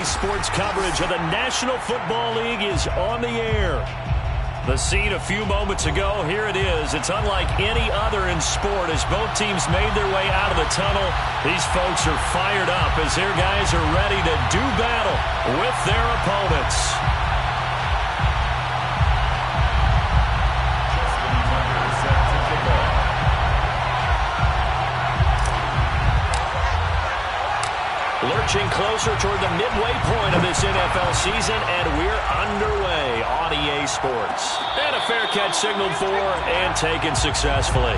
EA Sports coverage of the National Football League is on the air. The scene a few moments ago, here it is. It's unlike any other in sport as both teams made their way out of the tunnel. These folks are fired up as their guys are ready to do battle with their opponents. Lurching closer toward the midway point of this NFL season, and we're underway on EA Sports. And a fair catch signaled for and taken successfully.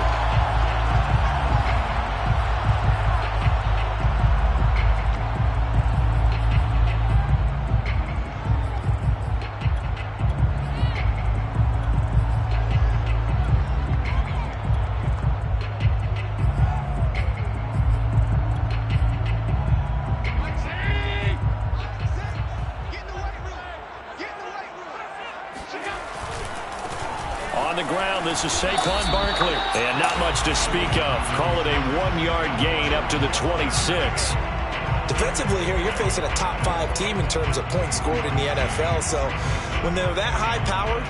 This is Saquon Barkley. And not much to speak of. Call it a 1-yard gain up to the 26. Defensively here, you're facing a top 5 team in terms of points scored in the NFL. So when they're that high powered,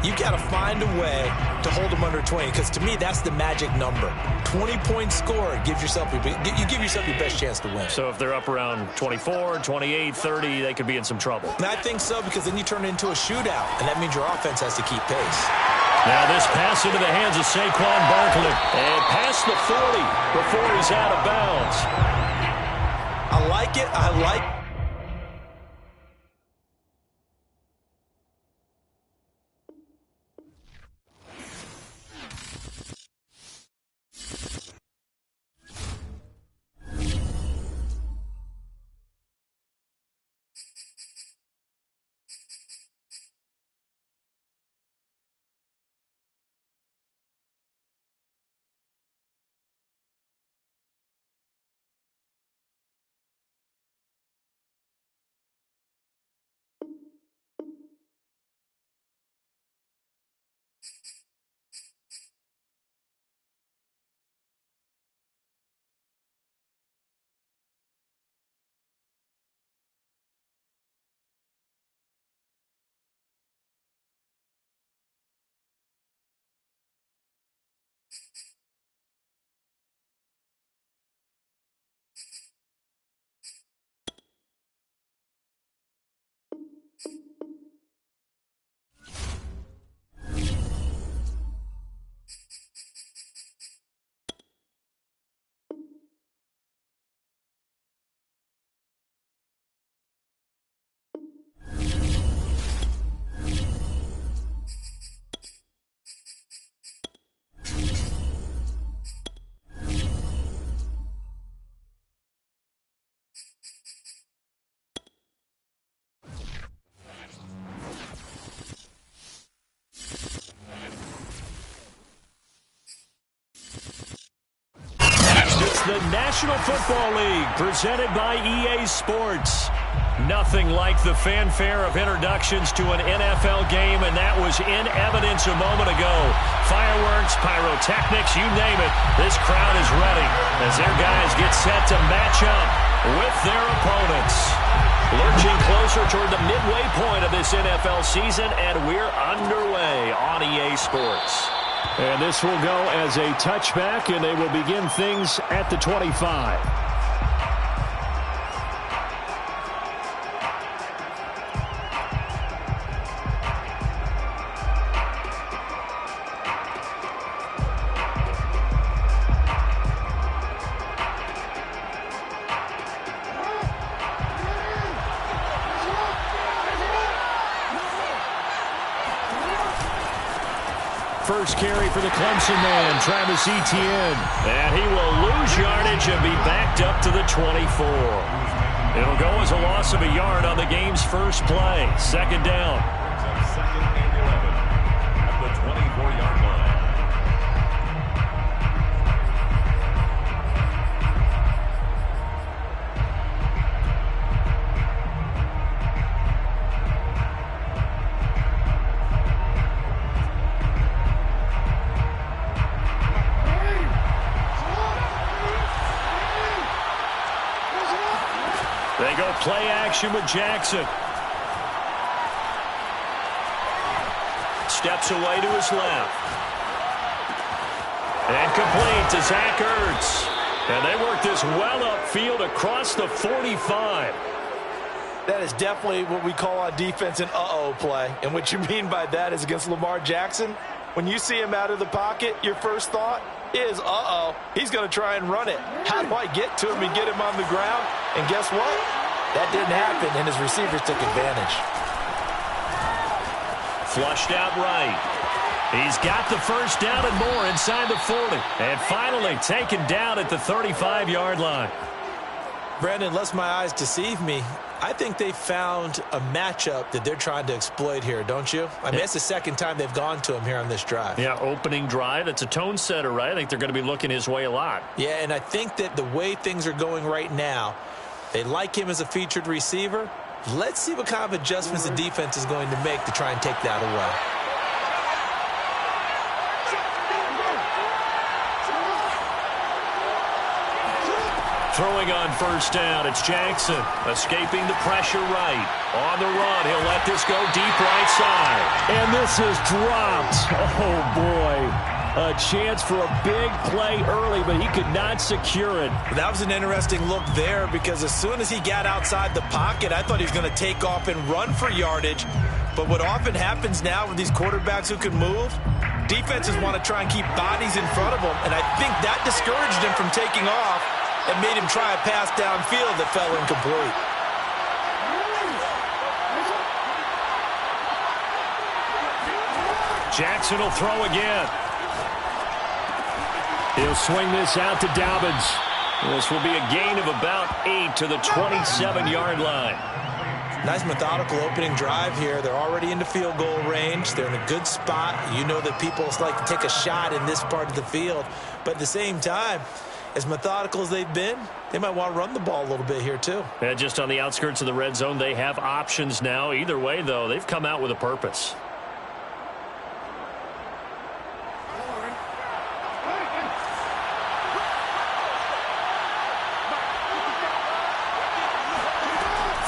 you got to find a way to hold them under 20. Because to me, that's the magic number. 20 points scored gives yourself you give yourself your best chance to win. So if they're up around 24, 28, 30, they could be in some trouble. And I think so, because then you turn it into a shootout, and that means your offense has to keep pace. Now this pass into the hands of Saquon Barkley. And past the 40 before he's out of bounds. I like it. I like it. The National Football League, presented by EA Sports. Nothing like the fanfare of introductions to an NFL game, and that was in evidence a moment ago. Fireworks, pyrotechnics, you name it. This crowd is ready as their guys get set to match up with their opponents. Lurching closer toward the midway point of this NFL season, and we're underway on EA Sports. And this will go as a touchback, and they will begin things at the 25. First carry for the Clemson man, Travis Etienne. And he will lose yardage and be backed up to the 24. It'll go as a loss of a yard on the game's first play. Second down. Second and 11 at the 24-yard line. They go play action with Jackson. Steps away to his left. And complete to Zach Ertz. And they work this well upfield across the 45. That is definitely what we call on defense an uh-oh play. And what you mean by that is against Lamar Jackson, when you see him out of the pocket, your first thought is, uh-oh, he's going to try and run it. How do I get to him and get him on the ground? And guess what? That didn't happen, and his receivers took advantage. Flushed out right. He's got the first down and more inside the 40. And finally taken down at the 35-yard line. Brandon, lest my eyes deceive me, I think they found a matchup that they're trying to exploit here, don't you? I mean, it's the second time they've gone to him here on this drive. Yeah, opening drive. It's a tone setter, right? I think they're going to be looking his way a lot. Yeah, and I think that the way things are going right now, they like him as a featured receiver. Let's see what kind of adjustments the defense is going to make to try and take that away. Throwing on first down, it's Jackson. Escaping the pressure right. On the run, he'll let this go deep right side. And this is dropped. Oh, boy. A chance for a big play early, but he could not secure it. That was an interesting look there because as soon as he got outside the pocket, I thought he was going to take off and run for yardage. But what often happens now with these quarterbacks who can move, defenses want to try and keep bodies in front of them. And I think that discouraged him from taking off and made him try a pass downfield that fell incomplete. Jackson will throw again. He'll swing this out to Dobbins. This will be a gain of about 8 to the 27-yard line. Nice methodical opening drive here. They're already into field goal range. They're in a good spot. You know that people like to take a shot in this part of the field. But at the same time, as methodical as they've been, they might want to run the ball a little bit here too. Yeah, just on the outskirts of the red zone, they have options now. Either way, though, they've come out with a purpose.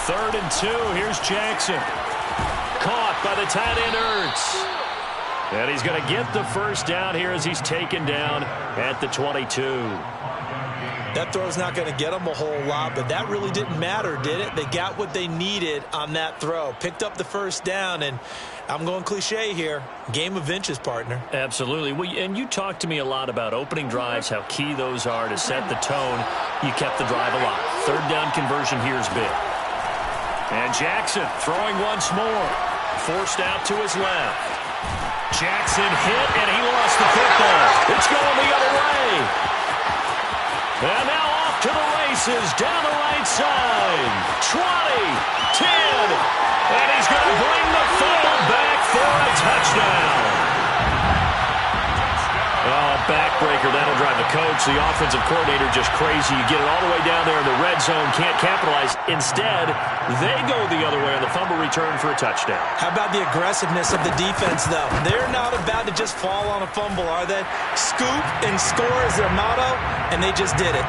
Third and 2. Here's Jackson. Caught by the tight end Ertz. And he's going to get the first down here as he's taken down at the 22. That throw's not going to get them a whole lot, but that really didn't matter, did it? They got what they needed on that throw. Picked up the first down, and I'm going cliche here. Game of inches, partner. Absolutely. Well, and you talked to me a lot about opening drives, how key those are to set the tone. You kept the drive alive. Third down conversion here is big. And Jackson throwing once more. Forced out to his left. Jackson hit, and he lost the football. It's going the other way. And now off to the races down the right side. 20, 10, and he's going to bring the football back for a touchdown. Oh, backbreaker. That'll drive the coach, the offensive coordinator, just crazy. You get it all the way down there in the red zone, can't capitalize. Instead, they go the other way on the fumble return for a touchdown. How about the aggressiveness of the defense, though? They're not about to just fall on a fumble, are they? Scoop and score is their motto, and they just did it.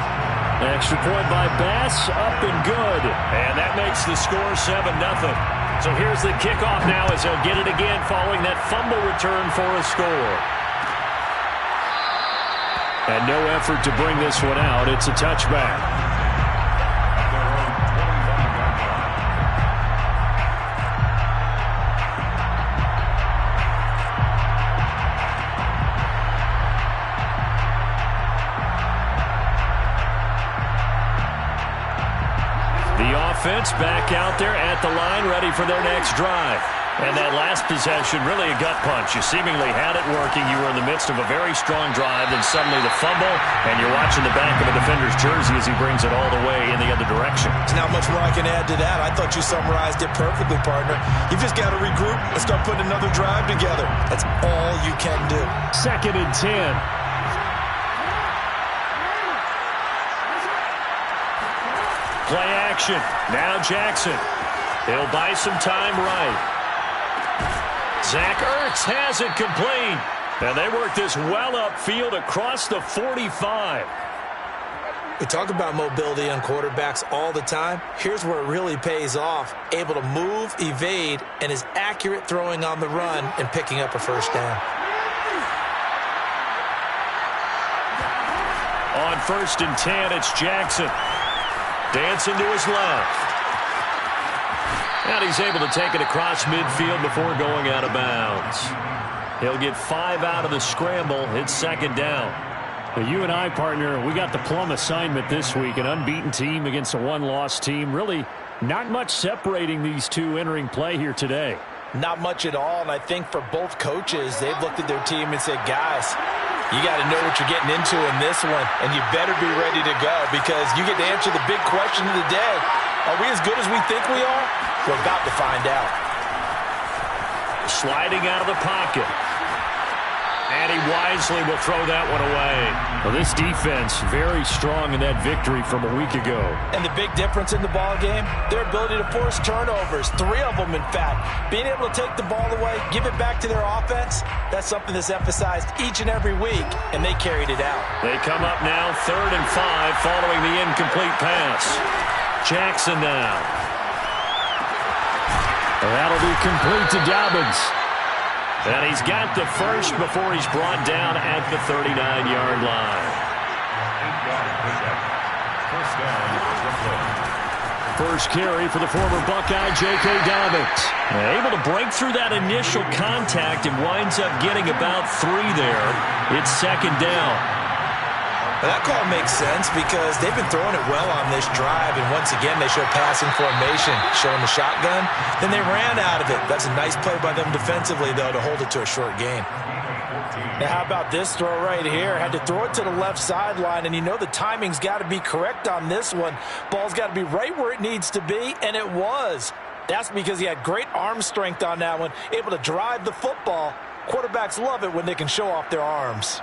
Extra point by Bass, up and good. And that makes the score 7-0. So here's the kickoff now as they'll get it again following that fumble return for a score. And no effort to bring this one out. It's a touchback. Offense back out there at the line, ready for their next drive. And that last possession, really a gut punch. You seemingly had it working. You were in the midst of a very strong drive, then suddenly the fumble, and you're watching the back of a defender's jersey as he brings it all the way in the other direction. There's not much more I can add to that. I thought you summarized it perfectly, partner. You've just got to regroup and start putting another drive together. That's all you can do. 2nd and 10. Play action. Now Jackson. He'll buy some time right. Zach Ertz has it complete. And they work this well upfield across the 45. We talk about mobility on quarterbacks all the time. Here's where it really pays off. Able to move, evade, and is accurate throwing on the run and picking up a first down. On 1st and 10, it's Jackson. Dancing to his left. And he's able to take it across midfield before going out of bounds. He'll get 5 out of the scramble. It's 2nd down. You and I, partner, we got the plum assignment this week. An unbeaten team against a one-loss team. Really not much separating these two entering play here today. Not much at all, and I think for both coaches, they've looked at their team and said, guys, you got to know what you're getting into in this one, and you better be ready to go because you get to answer the big question of the day. Are we as good as we think we are? We're about to find out. Sliding out of the pocket. And he wisely will throw that one away. Well, this defense very strong in that victory from a week ago. And the big difference in the ball game, their ability to force turnovers, 3 of them in fact. Being able to take the ball away, give it back to their offense, that's something that's emphasized each and every week, and they carried it out. They come up now 3rd and 5 following the incomplete pass. Jackson now. Well, that'll be complete to Dobbins. And he's got the first before he's brought down at the 39-yard line. First carry for the former Buckeye, J.K. Dobbins. Able to break through that initial contact and winds up getting about 3 there. It's 2nd down. That call makes sense because they've been throwing it well on this drive, and once again they show passing formation, showing the shotgun. Then they ran out of it. That's a nice play by them defensively, though, to hold it to a short gain. Now, how about this throw right here? Had to throw it to the left sideline, and you know the timing's got to be correct on this one. Ball's got to be right where it needs to be, and it was. That's because he had great arm strength on that one, able to drive the football. Quarterbacks love it when they can show off their arms.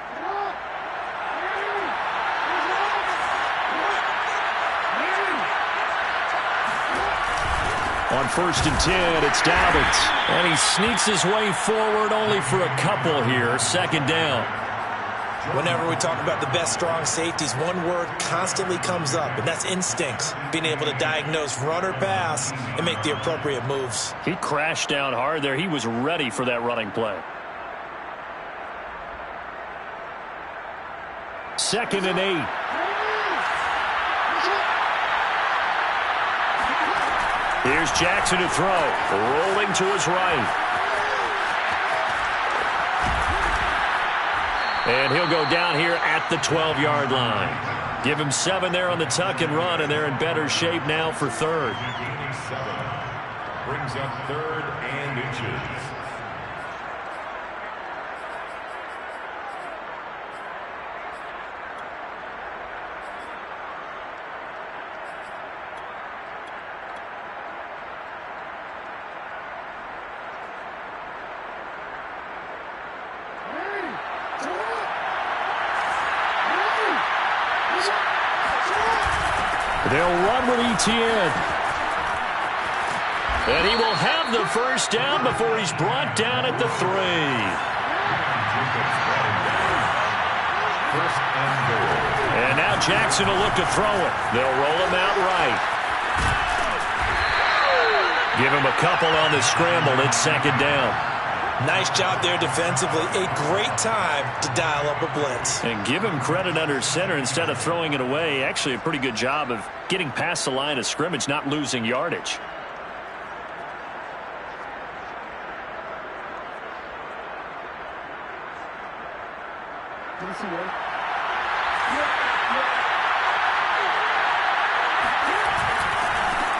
On 1st and 10, it's Dobbins. And he sneaks his way forward only for a couple here. 2nd down. Whenever we talk about the best strong safeties, one word constantly comes up, and that's instincts. Being able to diagnose run or pass and make the appropriate moves. He crashed down hard there. He was ready for that running play. 2nd and 8. Here's Jackson to throw. Rolling to his right. And he'll go down here at the 12-yard line. Give him 7 there on the tuck and run, and they're in better shape now for 3rd. Brings up 3rd and inches. They'll run with Etienne. And he will have the first down before he's brought down at the 3. And now Jackson will look to throw it. They'll roll him out right. Give him a couple on the scramble. It's 2nd down. Nice job there defensively. A great time to dial up a blitz. And give him credit under center instead of throwing it away. Actually a pretty good job of getting past the line of scrimmage, not losing yardage.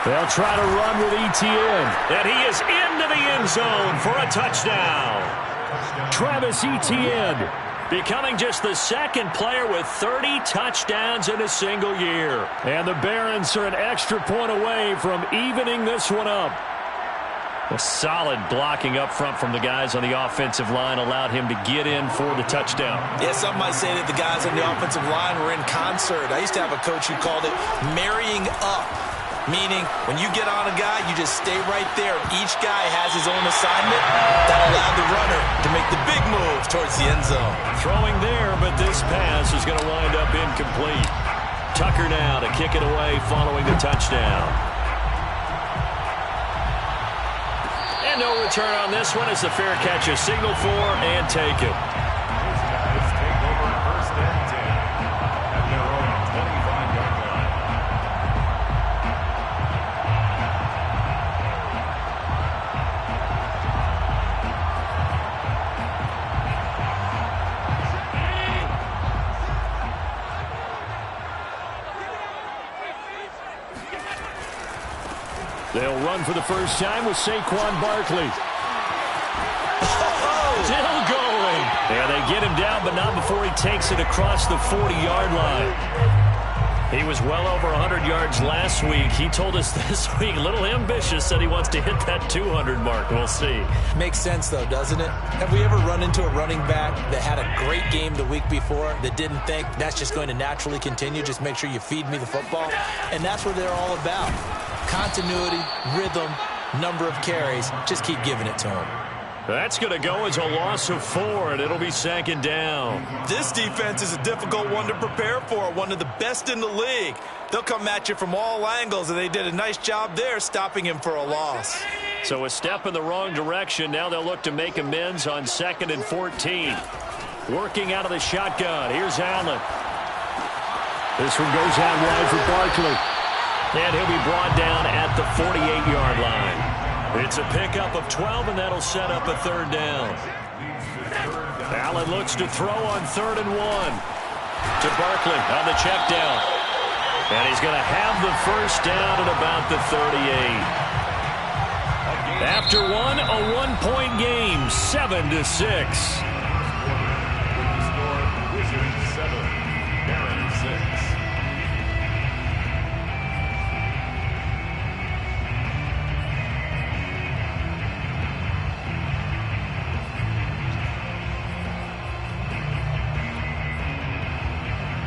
They'll try to run with Etienne. And he is into the end zone for a touchdown. Travis Etienne becoming just the 2nd player with 30 touchdowns in a single year. And the Barons are an extra point away from evening this one up. A solid blocking up front from the guys on the offensive line allowed him to get in for the touchdown. Yeah, some might say that the guys on the offensive line were in concert. I used to have a coach who called it marrying up. Meaning, when you get on a guy, you just stay right there. Each guy has his own assignment. That allowed the runner to make the big move towards the end zone. Throwing there, but this pass is going to wind up incomplete. Tucker now to kick it away following the touchdown. And no return on this one as the fair catch is signaled for and taken. Let's take over first and 10 at their own 25-yard line. They'll run for the first time with Saquon Barkley. Still going. Yeah, they get him down, but not before he takes it across the 40-yard line. He was well over 100 yards last week. He told us this week, a little ambitious, said he wants to hit that 200 mark. We'll see. Makes sense, though, doesn't it? Have we ever run into a running back that had a great game the week before that didn't think that's just going to naturally continue? Just make sure you feed me the football. And that's what they're all about. Continuity, rhythm, number of carries. Just keep giving it to him. That's going to go as a loss of 4, and it'll be second down. This defense is a difficult one to prepare for, one of the best in the league. They'll come at you from all angles, and they did a nice job there stopping him for a loss. So a step in the wrong direction. Now they'll look to make amends on 2nd and 14. Working out of the shotgun. Here's Allen. This one goes out wide for Barkley. And he'll be brought down at the 48-yard line. It's a pickup of 12, and that'll set up a third down. Allen looks to throw on 3rd and 1. To Barkley on the check down. And he's going to have the first down at about the 38. After one, a one-point game, 7-6.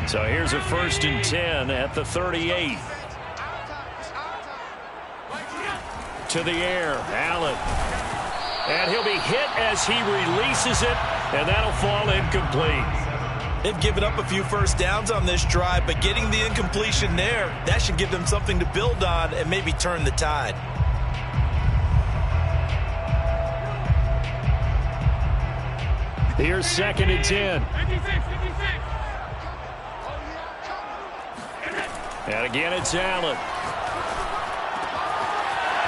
So here's a 1st and 10 at the 38. To the air, Allen. And he'll be hit as he releases it, and that'll fall incomplete. They've given up a few first downs on this drive, but getting the incompletion there, that should give them something to build on and maybe turn the tide. Here's 2nd and 10. And again, it's Allen.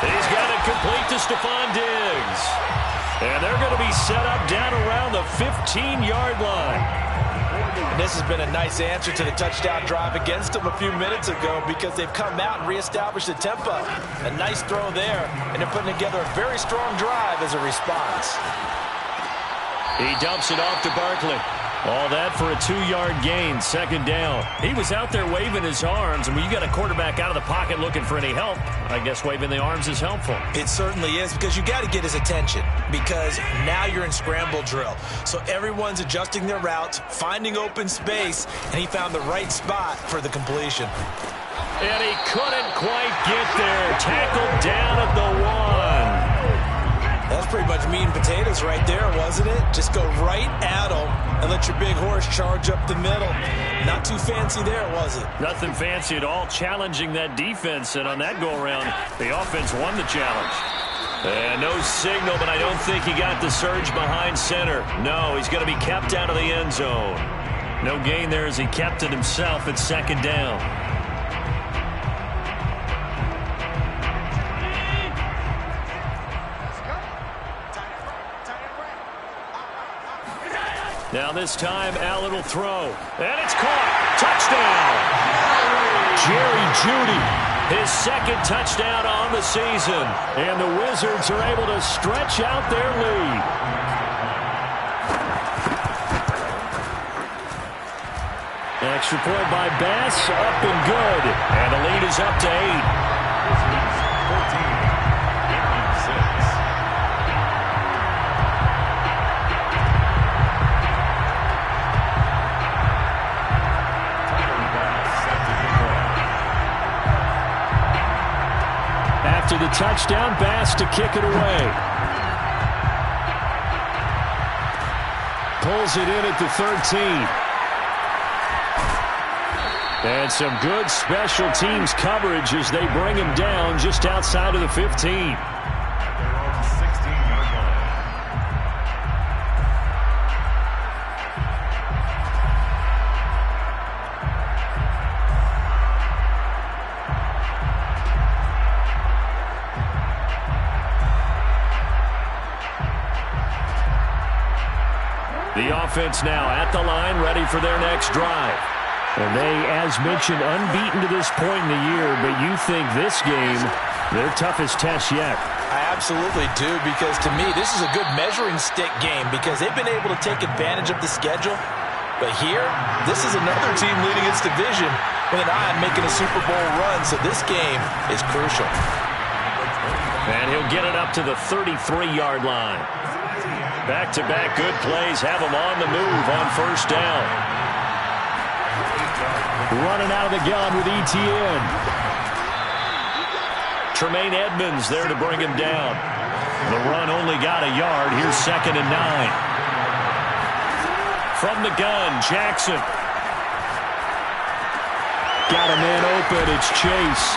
He's got it complete to Stephon Diggs. And they're going to be set up down around the 15-yard line. And this has been a nice answer to the touchdown drive against them a few minutes ago because they've come out and reestablished the tempo. A nice throw there, and they're putting together a very strong drive as a response. He dumps it off to Barkley. All that for a 2-yard gain, 2nd down. He was out there waving his arms, and when you got a quarterback out of the pocket looking for any help, I guess waving the arms is helpful. It certainly is, because you got to get his attention, because now you're in scramble drill. So everyone's adjusting their routes, finding open space, and he found the right spot for the completion. And he couldn't quite get there. Tackled down at the 1. That's pretty much meat and potatoes right there, wasn't it? Just go right at him and let your big horse charge up the middle. Not too fancy there, was it? Nothing fancy at all, challenging that defense. And on that go-around, the offense won the challenge. And no signal, but I don't think he got the surge behind center. No, he's going to be kept out of the end zone. No gain there as he kept it himself at 2nd down. Now this time, Allen will throw. And it's caught. Touchdown! Jerry Jeudy, his 2nd touchdown on the season. And the Wizards are able to stretch out their lead. Extra point by Bass, up and good. And the lead is up to 8. 14. After the touchdown, Bass to kick it away. Pulls it in at the 13. And some good special teams coverage as they bring him down just outside of the 15. The offense now at the line, ready for their next drive. And they, as mentioned, unbeaten to this point in the year, but you think this game, their toughest test yet. I absolutely do, because to me, this is a good measuring stick game because they've been able to take advantage of the schedule. But here, this is another team leading its division with an eye on making a Super Bowl run, so this game is crucial. And he'll get it up to the 33-yard line. Back-to-back good plays have him on the move on first down. Running out of the gun with Etienne. Tremaine Edmonds there to bring him down. The run only got a yard. Here's 2nd and 9. From the gun, Jackson. Got a man open. It's Chase.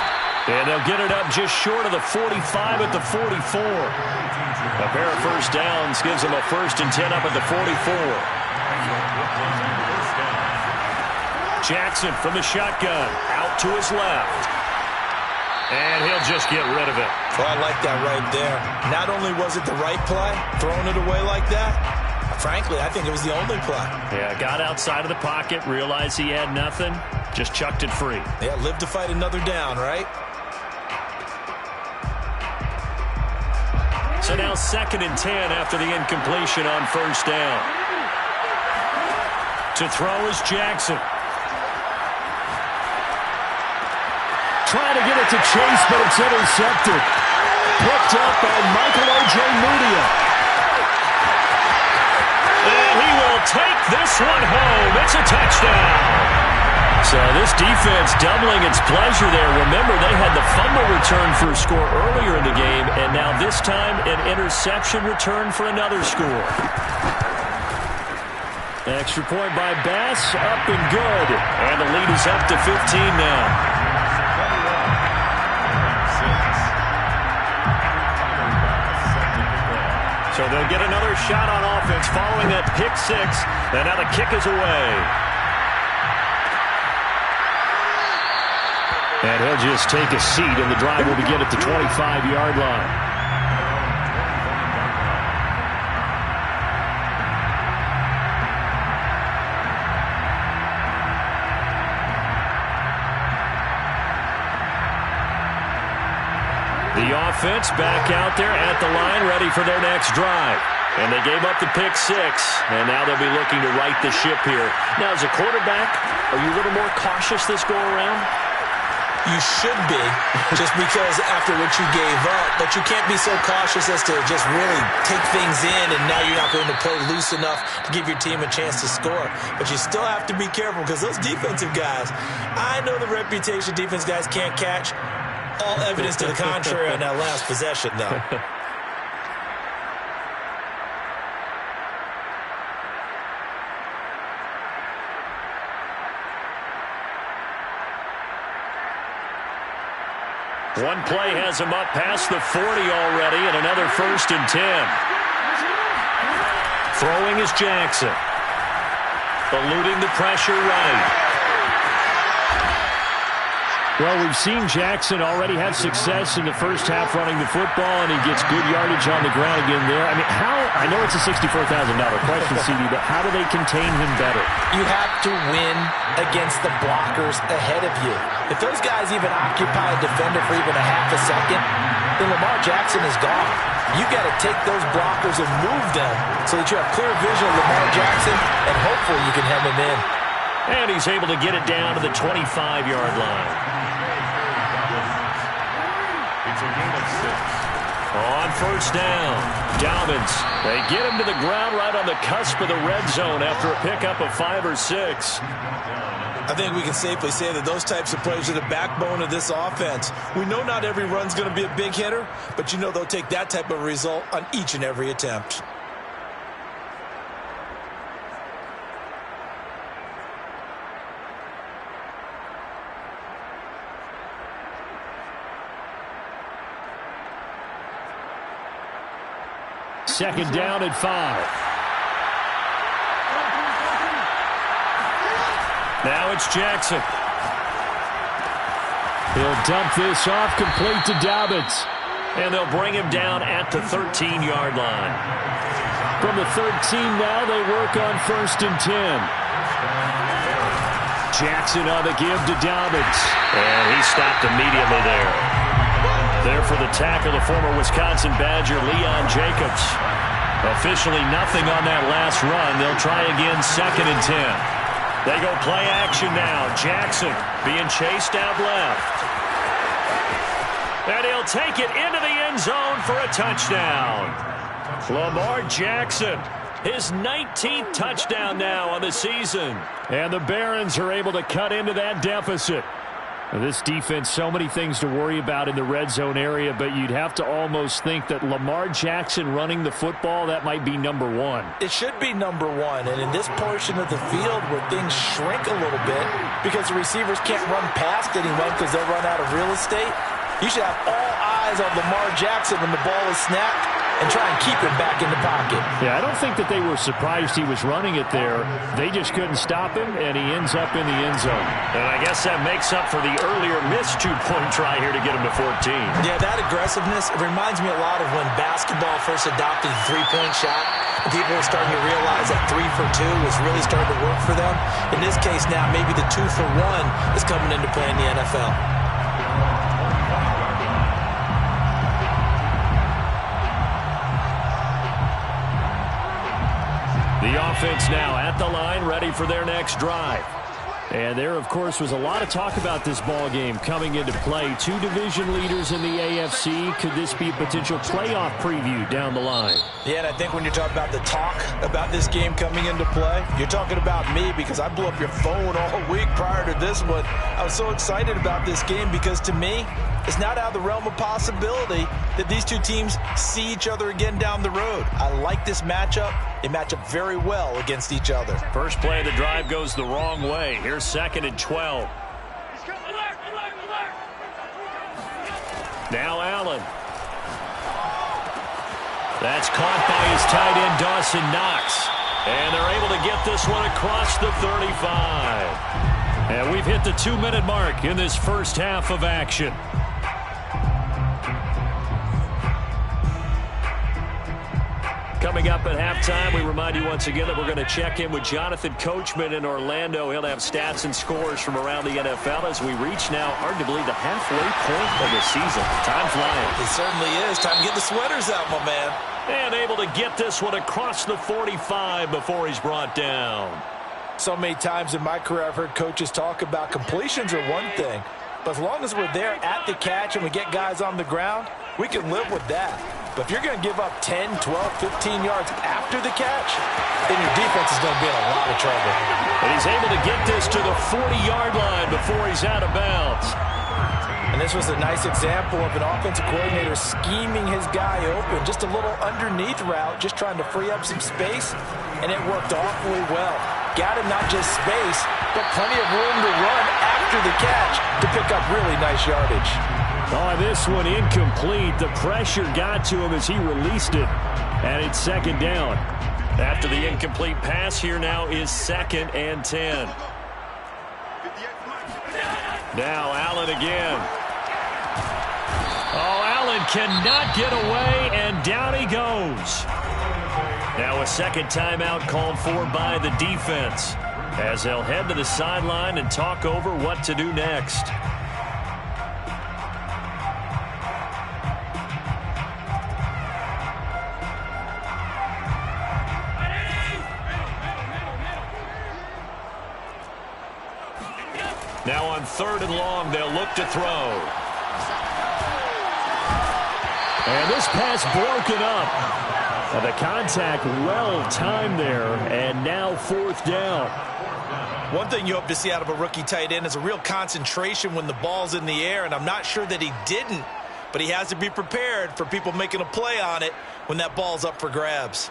And they'll get it up just short of the 45 at the 44. A pair of first downs gives them a 1st and 10 up at the 44. Jackson from the shotgun. Out to his left. And he'll just get rid of it. Well, I like that right there. Not only was it the right play, throwing it away like that, frankly, I think it was the only play. Yeah, got outside of the pocket, realized he had nothing, just chucked it free. Yeah, live to fight another down, right? So now 2nd and 10 after the incompletion on first down. To throw is Jackson. Trying to get it to Chase, but it's intercepted. Picked up by Michael Ojemudia. And he will take this one home. It's a touchdown. So this defense doubling its pleasure there. Remember, they had the fumble return for a score earlier in the game, and now this time an interception return for another score. Extra point by Bass, up and good. And the lead is up to 15 now. So they'll get another shot on offense following that pick six, and now the kick is away. And he'll just take a seat, and the drive will begin at the 25-yard line. The offense back out there at the line, ready for their next drive. And they gave up the pick six, and now they'll be looking to right the ship here. Now, as a quarterback, are you a little more cautious this go-around? You should be, just because after what you gave up, but you can't be so cautious as to just really take things in, and now you're not going to play loose enough to give your team a chance to score. But you still have to be careful, because those defensive guys, I know the reputation defense guys can't catch. All evidence to the contrary on that last possession, though. One play has him up past the 40 already, and another 1st and 10. Throwing is Jackson. Eluding the pressure right. Well, we've seen Jackson already have success in the first half running the football, and he gets good yardage on the ground again there. I mean, I know it's a $64,000 question, CD, but how do they contain him better? You have to win against the blockers ahead of you. If those guys even occupy a defender for even a half a second, then Lamar Jackson is gone. You've got to take those blockers and move them so that you have clear vision of Lamar Jackson, and hopefully you can hem him in. And he's able to get it down to the 25-yard line. It's a gain of 6. On first down, Dobbins. They get him to the ground right on the cusp of the red zone after a pickup of 5 or 6. I think we can safely say that those types of plays are the backbone of this offense. We know not every run's going to be a big hitter, but you know they'll take that type of result on each and every attempt. Second down and 5. Now it's Jackson. He'll dump this off, complete to Dobbins. And they'll bring him down at the 13-yard line. From the 13 now, they work on 1st and 10. Jackson on the give to Dobbins. And he stopped immediately there. There for the tackle, the former Wisconsin Badger, Leon Jacobs. Officially nothing on that last run. They'll try again, 2nd and 10. They go play action now. Jackson being chased out left. And he'll take it into the end zone for a touchdown. Lamar Jackson, his 19th touchdown now on the season. And the Barons are able to cut into that deficit. This defense, so many things to worry about in the red zone area, but you'd have to almost think that Lamar Jackson running the football, that might be number one. It should be number one, and in this portion of the field where things shrink a little bit because the receivers can't run past anyone because they'll run out of real estate, you should have all eyes on Lamar Jackson when the ball is snapped and try and keep him back in the pocket. Yeah, I don't think that they were surprised he was running it there. They just couldn't stop him, and he ends up in the end zone. And I guess that makes up for the earlier missed two-point try here to get him to 14. Yeah, that aggressiveness, it reminds me a lot of when basketball first adopted the three-point shot. People were starting to realize that 3 for 2 was really starting to work for them. In this case now, maybe the 2 for 1 is coming into play in the NFL. The offense now at the line, ready for their next drive. And there, of course, was a lot of talk about this ball game coming into play. 2 division leaders in the AFC. Could this be a potential playoff preview down the line? Yeah, and I think when you're talking about the talk about this game coming into play, you're talking about me because I blew up your phone all week prior to this one. I was so excited about this game because, to me, it's not out of the realm of possibility that these two teams see each other again down the road. I like this matchup. They match up very well against each other. First play of the drive goes the wrong way. Here's 2nd and 12. Now Allen. That's caught by his tight end, Dawson Knox. And they're able to get this one across the 35. And we've hit the 2-minute mark in this first half of action. Coming up at halftime, we remind you once again that we're going to check in with Jonathan Coachman in Orlando. He'll have stats and scores from around the NFL as we reach now arguably the halfway point of the season. Time flying. It certainly is. Time to get the sweaters out, my man. And able to get this one across the 45 before he's brought down. So many times in my career I've heard coaches talk about completions are one thing, but as long as we're there at the catch and we get guys on the ground, we can live with that. But if you're going to give up 10, 12, 15 yards after the catch, then your defense is going to be in a lot of trouble. And he's able to get this to the 40-yard line before he's out of bounds. And this was a nice example of an offensive coordinator scheming his guy open. Just a little underneath route, just trying to free up some space, and it worked awfully well. Got him not just space, but plenty of room to run after the catch to pick up really nice yardage. Oh, this one incomplete. The pressure got to him as he released it. And it's 2nd down. After the incomplete pass, here now is 2nd and 10. Now Allen again. Oh, Allen cannot get away, and down he goes. Now a second timeout called for by the defense as they'll head to the sideline and talk over what to do next. Now on 3rd and long, they'll look to throw. And this pass broken up. The contact well timed there, and now 4th down. One thing you hope to see out of a rookie tight end is a real concentration when the ball's in the air, and I'm not sure that he didn't, but he has to be prepared for people making a play on it when that ball's up for grabs.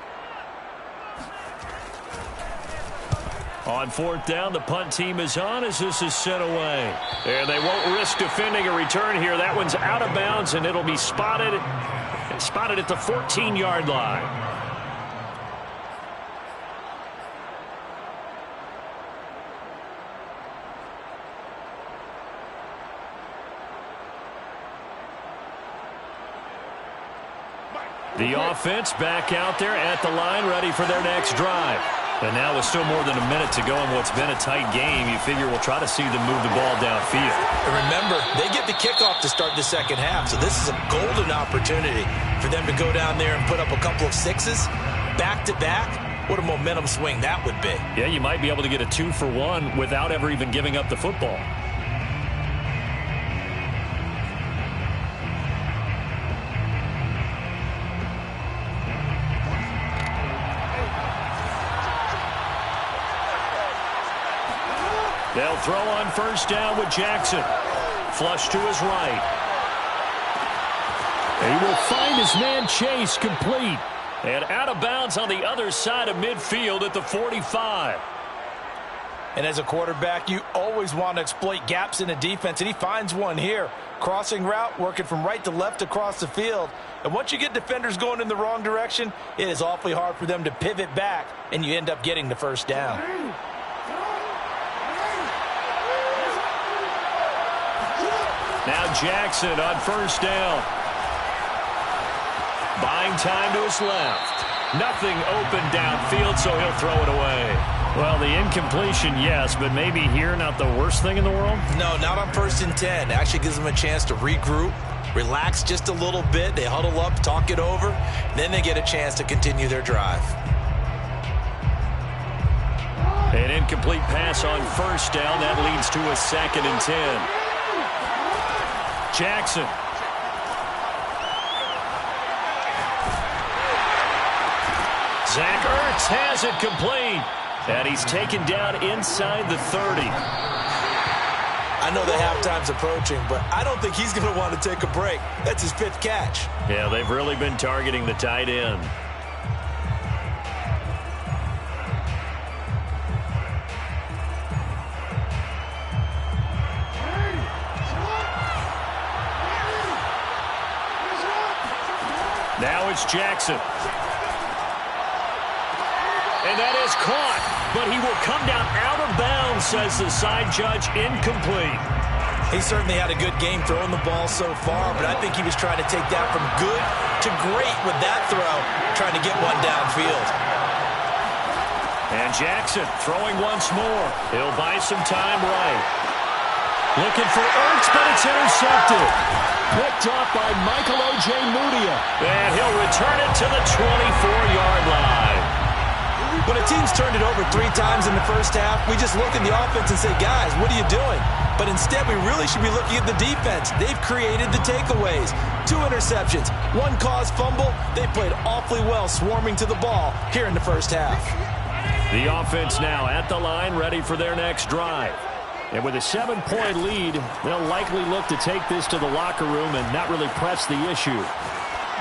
On 4th down, the punt team is on as this is sent away. And they won't risk defending a return here. That one's out of bounds, and it'll be spotted. Spotted at the 14-yard line. The offense back out there at the line, ready for their next drive. And now with still more than a minute to go in what's been a tight game, you figure we'll try to see them move the ball downfield. And remember, they get the kickoff to start the second half, so this is a golden opportunity for them to go down there and put up a couple of sixes back-to-back. What a momentum swing that would be. Yeah, you might be able to get a 2-for-1 without ever even giving up the football. They'll throw on first down with Jackson. Flush to his right. He will find his man Chase complete. And out of bounds on the other side of midfield at the 45. And as a quarterback, you always want to exploit gaps in a defense, and he finds one here. Crossing route, working from right to left across the field. And once you get defenders going in the wrong direction, it is awfully hard for them to pivot back, and you end up getting the first down. Now Jackson on first down. Buying time to his left. Nothing open downfield, so he'll throw it away. Well, the incompletion, yes, but maybe here not the worst thing in the world? No, not on 1st and 10. It actually gives them a chance to regroup, relax just a little bit. They huddle up, talk it over. Then they get a chance to continue their drive. An incomplete pass on first down. That leads to a 2nd and 10. Jackson. Zach Ertz has it complete. And he's taken down inside the 30. I know the halftime's approaching, but I don't think he's going to want to take a break. That's his 5th catch. Yeah, they've really been targeting the tight end. Now it's Jackson. And that is caught, but he will come down out of bounds, says the side judge, incomplete. He certainly had a good game throwing the ball so far, but I think he was trying to take that from good to great with that throw, trying to get one downfield. And Jackson throwing once more. He'll buy some time right. Looking for Ertz, but it's intercepted. Picked off by Michael Ojemudia. And he'll return it to the 24-yard line. When a team's turned it over 3 times in the first half, we just look at the offense and say, guys, what are you doing? But instead, we really should be looking at the defense. They've created the takeaways. 2 interceptions, 1 caused fumble. They played awfully well swarming to the ball here in the first half. The offense now at the line, ready for their next drive. And with a 7-point lead, they'll likely look to take this to the locker room and not really press the issue.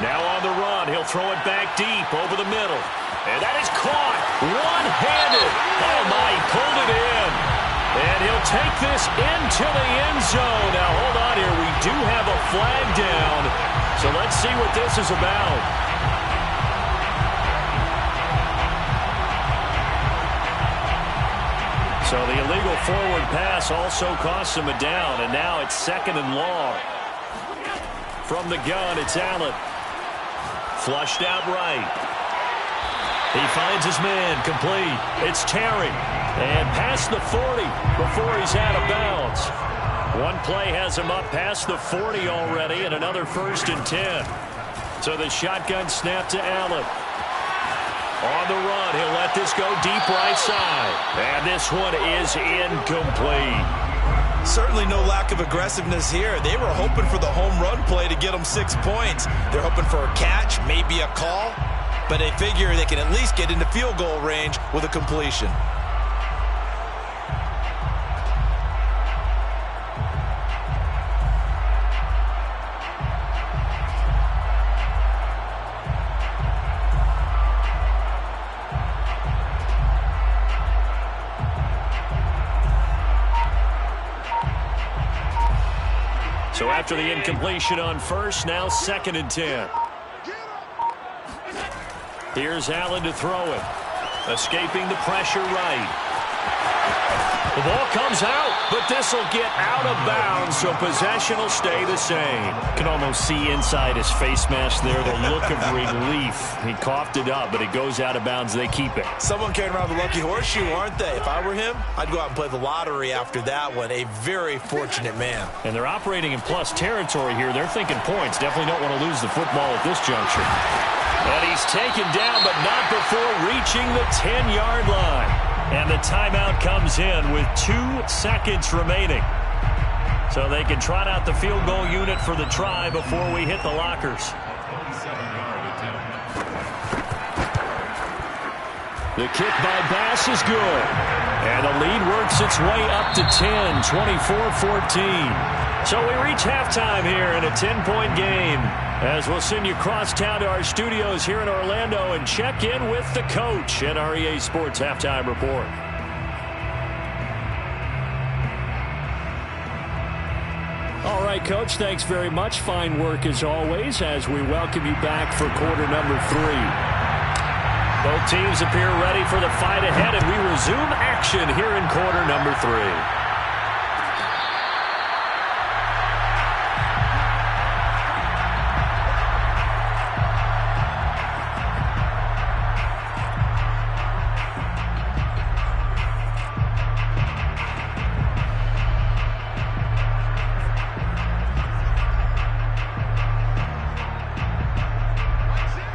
Now on the run, he'll throw it back deep over the middle. And that is caught one-handed. Oh, my, he pulled it in. And he'll take this into the end zone. Now, hold on here. We do have a flag down. So let's see what this is about. So the illegal forward pass also costs him a down. And now it's 2nd and long. From the gun, it's Allen. Flushed out right. He finds his man complete. It's Terry. And past the 40 before he's out of bounds. One play has him up past the 40 already, and another 1st and 10. So the shotgun snap to Allen. On the run, he'll let this go deep right side. And this one is incomplete. Certainly no lack of aggressiveness here. They were hoping for the home run play to get them 6 points. They're hoping for a catch, maybe a call. But they figure they can at least get into field goal range with a completion. So after the incompletion on first, now 2nd and 10. Here's Allen to throw it. Escaping the pressure right. The ball comes out, but this will get out of bounds, so possession will stay the same. You can almost see inside his face mask there the look of relief. He coughed it up, but it goes out of bounds. They keep it. Someone carrying around the lucky horseshoe, aren't they? If I were him, I'd go out and play the lottery after that one. A very fortunate man. And they're operating in plus territory here. They're thinking points. Definitely don't want to lose the football at this juncture. And he's taken down, but not before reaching the 10-yard line. And the timeout comes in with 2 seconds remaining. So they can trot out the field goal unit for the try before we hit the lockers. The kick by Bass is good. And the lead works its way up to 10, 24-14. So we reach halftime here in a 10-point game, as we'll send you across town to our studios here in Orlando and check in with the coach at our EA Sports Halftime Report. All right, Coach, thanks very much. Fine work as always as we welcome you back for quarter number 3. Both teams appear ready for the fight ahead, and we resume action here in quarter number 3.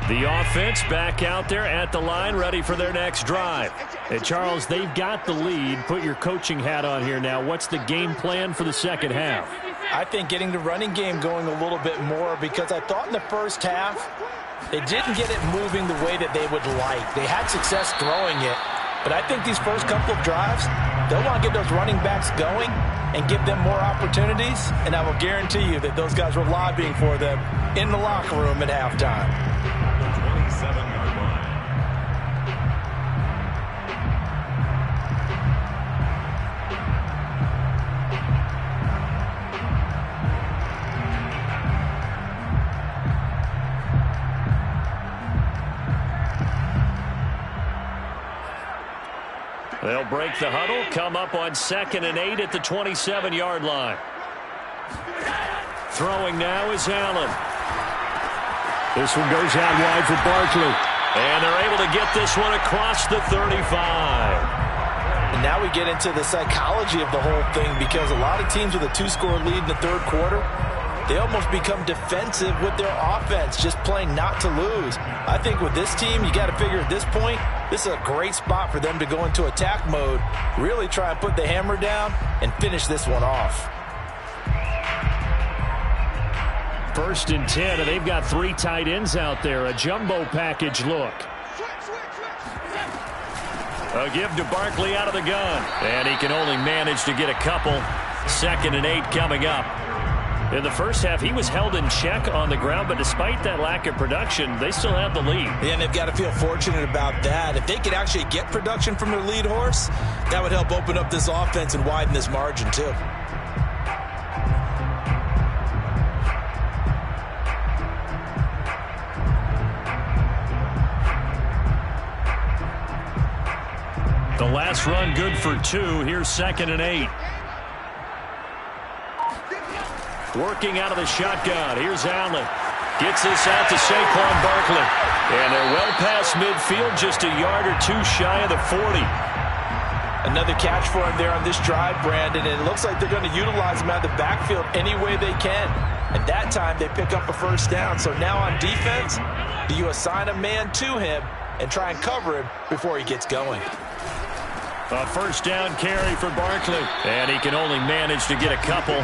The offense back out there at the line, ready for their next drive. Hey, Charles, they've got the lead. Put your coaching hat on here now. What's the game plan for the second half? I think getting the running game going a little bit more, because I thought in the first half they didn't get it moving the way that they would like. They had success throwing it, but I think these first couple of drives, they'll want to get those running backs going and give them more opportunities, and I will guarantee you that those guys were lobbying for them in the locker room at halftime. 27-yard line. They'll break the huddle, come up on 2nd and 8 at the 27-yard line. Throwing now is Allen. This one goes out wide for Barkley. And they're able to get this one across the 35. And now we get into the psychology of the whole thing, because a lot of teams with a 2-score lead in the third quarter, they almost become defensive with their offense, just playing not to lose. I think with this team, you got to figure at this point, this is a great spot for them to go into attack mode, really try and put the hammer down and finish this one off. 1st and 10, and they've got 3 tight ends out there. A jumbo package look. A give to Barkley out of the gun. And he can only manage to get a couple. 2nd and 8 coming up. In the first half, he was held in check on the ground, but despite that lack of production, they still have the lead. Yeah, and they've got to feel fortunate about that. If they could actually get production from their lead horse, that would help open up this offense and widen this margin too. The last run good for 2. Here's 2nd and 8. Working out of the shotgun. Here's Allen. Gets this out to Saquon Barkley. And they're well past midfield, just a yard or 2 shy of the 40. Another catch for him there on this drive, Brandon, and it looks like they're going to utilize him out of the backfield any way they can. And that time they pick up a first down. So now on defense, do you assign a man to him and try and cover him before he gets going? A first down carry for Barkley. And he can only manage to get a couple.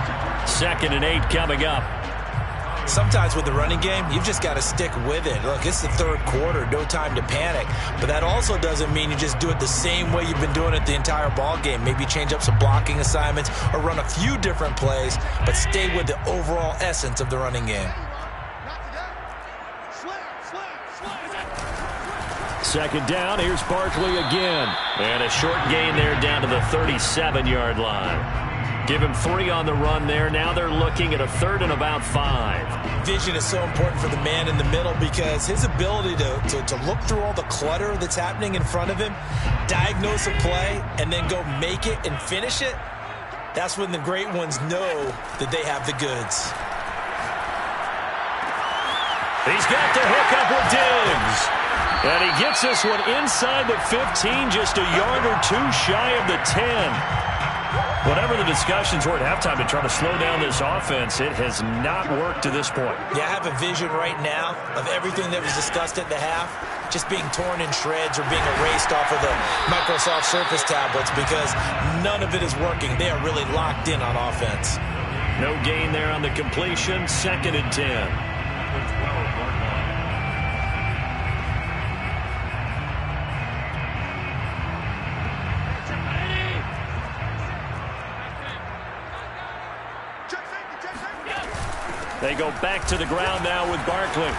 2nd and 8 coming up. Sometimes with the running game, you've just got to stick with it. Look, it's the third quarter, no time to panic. But that also doesn't mean you just do it the same way you've been doing it the entire ball game. Maybe change up some blocking assignments or run a few different plays, but stay with the overall essence of the running game. 2nd down, here's Barkley again. And a short gain there down to the 37-yard line. Give him 3 on the run there. Now they're looking at a 3rd and about 5. Vision is so important for the man in the middle because his ability to look through all the clutter that's happening in front of him, diagnose a play, and then go make it and finish it, that's when the great ones know that they have the goods. He's got the hook up with Diggs. And he gets this one inside the 15, just a yard or 2 shy of the 10. Whatever the discussions were at halftime to try to slow down this offense, it has not worked to this point. Yeah, I have a vision right now of everything that was discussed at the half just being torn in shreds or being erased off of the Microsoft Surface tablets because none of it is working. They are really locked in on offense. No gain there on the completion. 2nd and 10. They go back to the ground now with Barkley.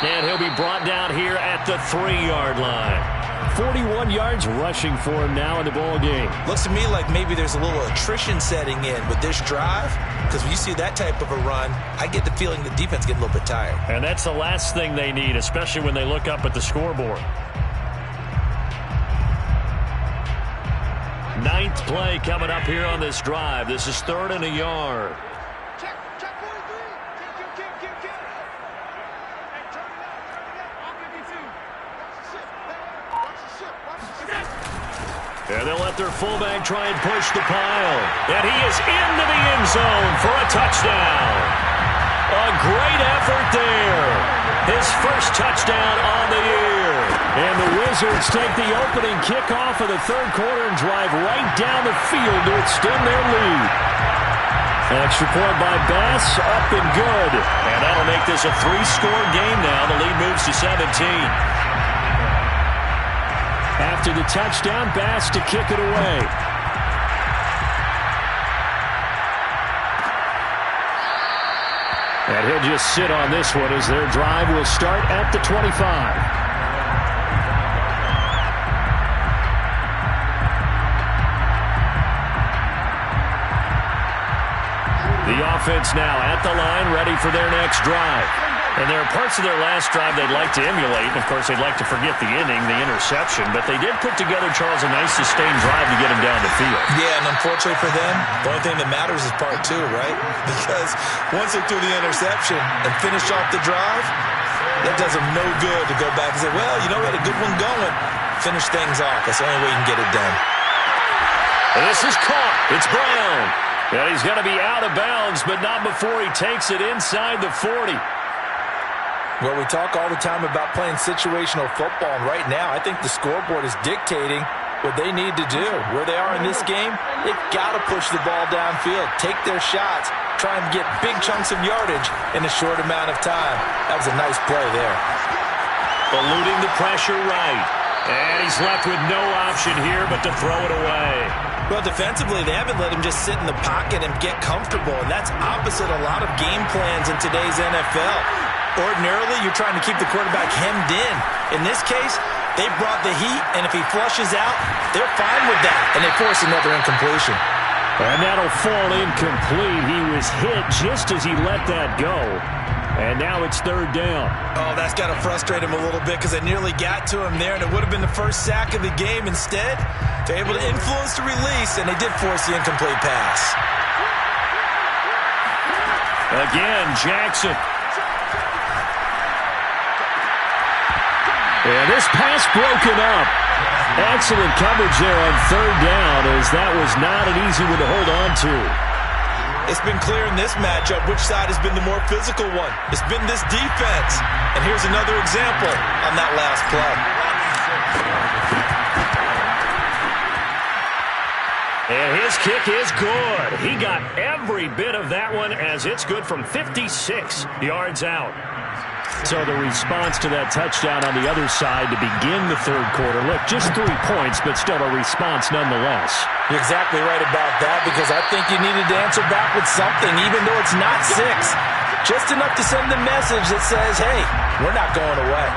And he'll be brought down here at the 3-yard line. 41 yards rushing for him now in the ball game. Looks to me like maybe there's a little attrition setting in with this drive because when you see that type of a run, I get the feeling the defense gets a little bit tired. And that's the last thing they need, especially when they look up at the scoreboard. 9th play coming up here on this drive. This is 3rd and a yard. And they'll let their fullback try and push the pile. And he is into the end zone for a touchdown. A great effort there. His first touchdown on the year. And the Wizards take the opening kickoff of the 3rd quarter and drive right down the field to extend their lead. Extra point by Bass, up and good. And that'll make this a 3-score game now. The lead moves to 17. After the touchdown, Bass to kick it away. And he'll just sit on this one as their drive will start at the 25. The offense now at the line, ready for their next drive. And there are parts of their last drive they'd like to emulate. And, of course, they'd like to forget the inning, the interception. But they did put together, Charles, a nice sustained drive to get him down the field. Yeah, and unfortunately for them, the only thing that matters is part 2, right? Because once they threw the interception and finished off the drive, that does them no good to go back and say, well, you know, we had a good one going. Finish things off. That's the only way you can get it done. And this is caught. It's Brown. And he's going to be out of bounds, but not before he takes it inside the 40. Well, we talk all the time about playing situational football, and right now I think the scoreboard is dictating what they need to do. Where they are in this game, they've got to push the ball downfield, take their shots, try and get big chunks of yardage in a short amount of time. That was a nice play there. Eluding the pressure right. And he's left with no option here but to throw it away. Well, defensively, they haven't let him just sit in the pocket and get comfortable, and that's opposite a lot of game plans in today's NFL. Ordinarily, you're trying to keep the quarterback hemmed in. In this case, they brought the heat, and if he flushes out, they're fine with that, and they force another incompletion. And that'll fall incomplete. He was hit just as he let that go. And now it's 3rd down. Oh, that's got to frustrate him a little bit because they nearly got to him there, and it would have been the first sack of the game. Instead, they're able to influence the release, and they did force the incomplete pass. Again, Jackson. And this pass broken up. Excellent coverage there on 3rd down, as that was not an easy one to hold on to. It's been clear in this matchup which side has been the more physical one. It's been this defense. And here's another example on that last play. And his kick is good. He got every bit of that one as it's good from 56 yards out. So the response to that touchdown on the other side to begin the 3rd quarter. Look, just 3 points, but still a response nonetheless. You're exactly right about that because I think you needed to answer back with something, even though it's not 6. Just enough to send the message that says, hey, we're not going away.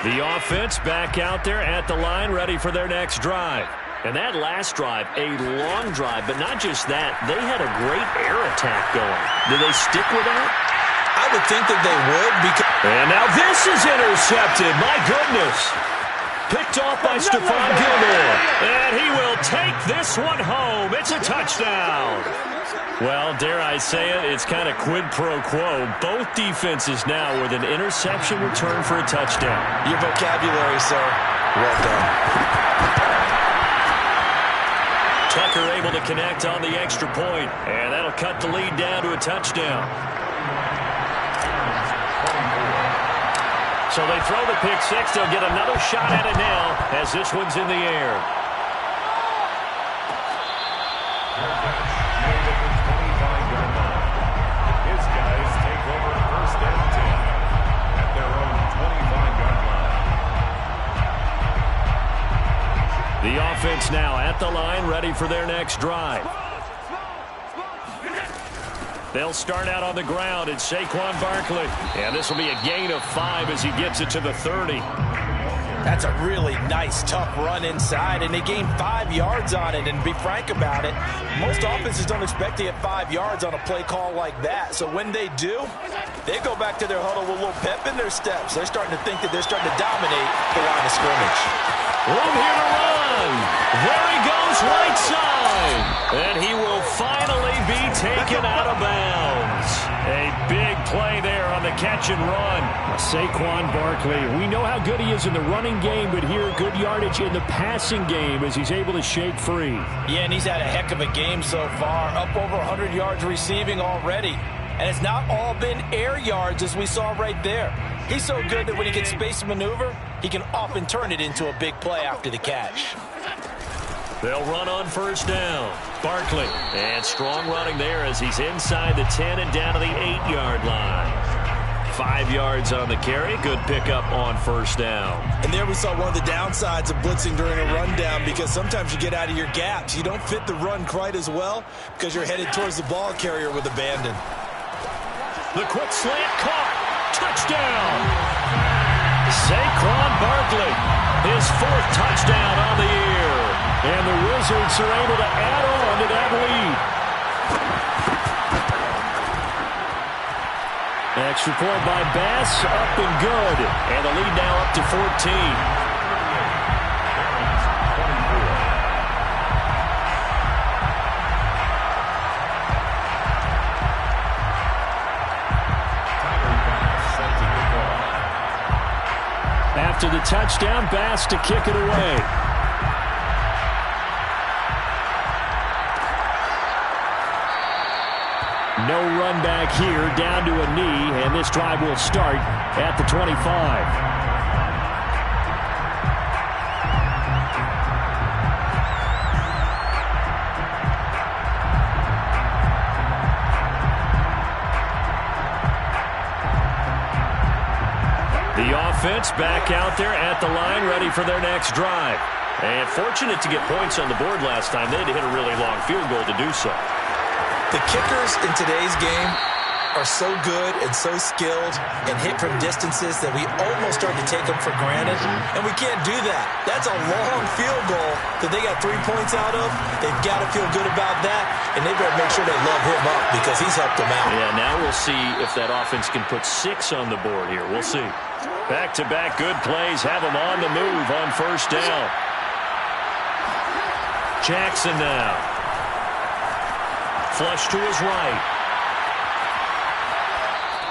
The offense back out there at the line, ready for their next drive. And that last drive, a long drive, but not just that. They had a great air attack going. Do they stick with that? I would think that they would. And now this is intercepted. My goodness. Picked off by Stephon Gilmore. And he will take this one home. It's a touchdown. Well, dare I say it, it's kind of quid pro quo. Both defenses now with an interception return for a touchdown. Your vocabulary, sir. Well done. Tucker able to connect on the extra point, and that'll cut the lead down to a touchdown. So they throw the pick six. They'll get another shot at it now as this one's in the air. His guys take over first and 10 at their own 25-yard line. The offense now at the line, ready for their next drive. They'll start out on the ground. It's Saquon Barkley. And this will be a gain of 5 as he gets it to the 30. That's a really nice, tough run inside, and they gained 5 yards on it. And to be frank about it, most offenses don't expect to get 5 yards on a play call like that. So when they do, they go back to their huddle with a little pep in their steps. They're starting to think that they're starting to dominate the line of scrimmage. Room here to run. There he goes, right side. And he will finally be taken out of bounds. A big play there on the catch and run. Saquon Barkley, we know how good he is in the running game, but here good yardage in the passing game as he's able to shake free. Yeah, and he's had a heck of a game so far, up over 100 yards receiving already. And it's not all been air yards as we saw right there. He's so good that when he gets space to maneuver, he can often turn it into a big play after the catch. They'll run on first down. Barkley, and strong running there as he's inside the 10 and down to the 8-yard line. 5 yards on the carry. Good pickup on first down. And there we saw one of the downsides of blitzing during a rundown, because sometimes you get out of your gaps. You don't fit the run quite as well because you're headed towards the ball carrier with abandon. The quick slant caught. Touchdown. Saquon Barkley, his 4th touchdown on the year. And the Wizards are able to add on to that lead. Extra point by Bass, up and good. And the lead now up to 14. After the touchdown, Bass to kick it away. No run back here, down to a knee, and this drive will start at the 25. The offense back out there at the line, ready for their next drive. And fortunate to get points on the board last time. They had to hit a really long field goal to do so. The kickers in today's game are so good and so skilled and hit from distances that we almost start to take them for granted, and we can't do that. That's a long field goal that they got 3 points out of. They've got to feel good about that, and they better make sure they love him up because he's helped them out. Yeah, now we'll see if that offense can put 6 on the board here. We'll see. Back-to-back good plays have them on the move on first down. Jackson now. Flush to his right.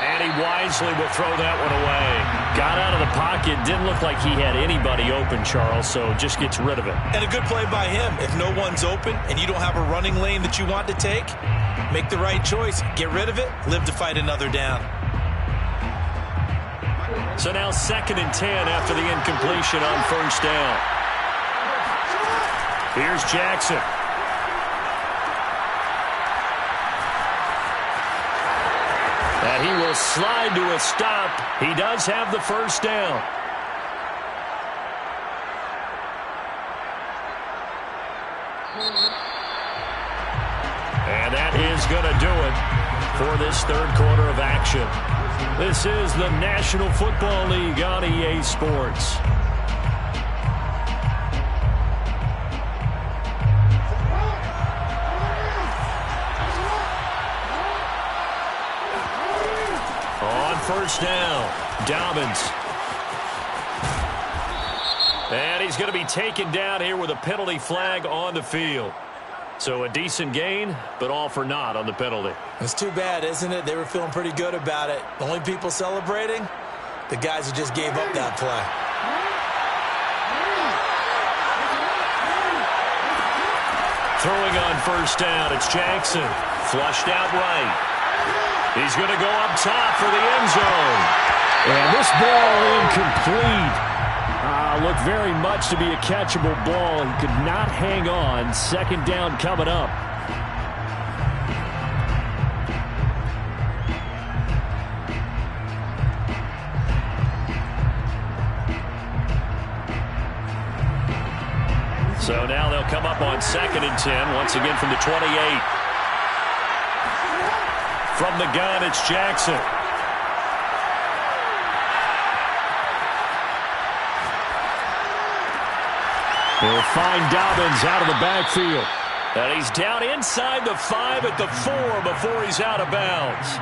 And he wisely will throw that one away. Got out of the pocket. Didn't look like he had anybody open, Charles, so just gets rid of it. And a good play by him. If no one's open and you don't have a running lane that you want to take, make the right choice. Get rid of it. Live to fight another down. So now 2nd and 10 after the incompletion on first down. Here's Jackson. And he will slide to a stop. He does have the first down. And that is going to do it for this third quarter of action. This is the National Football League on EA Sports. On first down, Dobbins. And he's going to be taken down here with a penalty flag on the field. So a decent gain, but all for naught on the penalty. It's too bad, isn't it? They were feeling pretty good about it. The only people celebrating, the guys who just gave up that play. Throwing on first down, it's Jackson. Flushed out right. He's going to go up top for the end zone. And this ball incomplete. Looked very much to be a catchable ball. He could not hang on. Second down coming up. So now they'll come up on 2nd and 10, once again from the 28. From the gun, it's Jackson. He'll find Dobbins out of the backfield. And he's down inside the 5 at the 4 before he's out of bounds.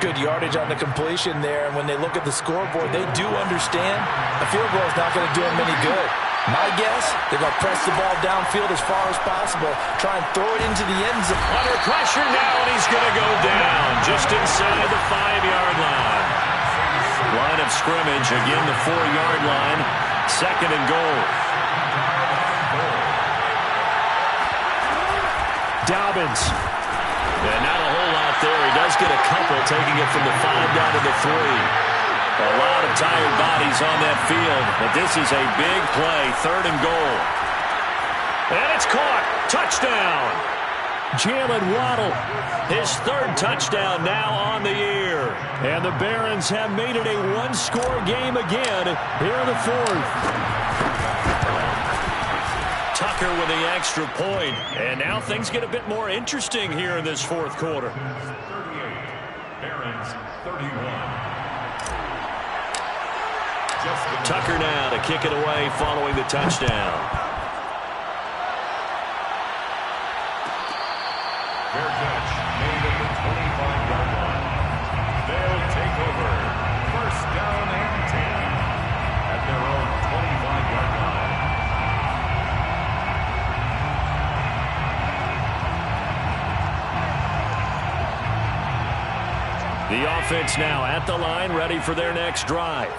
Good yardage on the completion there. And when they look at the scoreboard, they do understand a field goal is not going to do them any good. My guess, they're going to press the ball downfield as far as possible, try and throw it into the end zone. Under pressure now, and he's going to go down just inside the 5-yard line. Line of scrimmage, again the 4-yard line, 2nd and goal. Dobbins. And not a whole lot there. He does get a couple, taking it from the 5 down to the 3. A lot of tired bodies on that field, but this is a big play, 3rd and goal. And it's caught. Touchdown. Jalen Waddle. His 3rd touchdown now on the year. And the Barons have made it a one-score game again here in the 4th. Tucker with the extra point. And now things get a bit more interesting here in this 4th quarter. 38. Barons 31. Tucker now to kick it away following the touchdown. Fair catch made at the 25-yard line. They'll take over. 1st down and 10 at their own 25-yard line. The offense now at the line, ready for their next drive.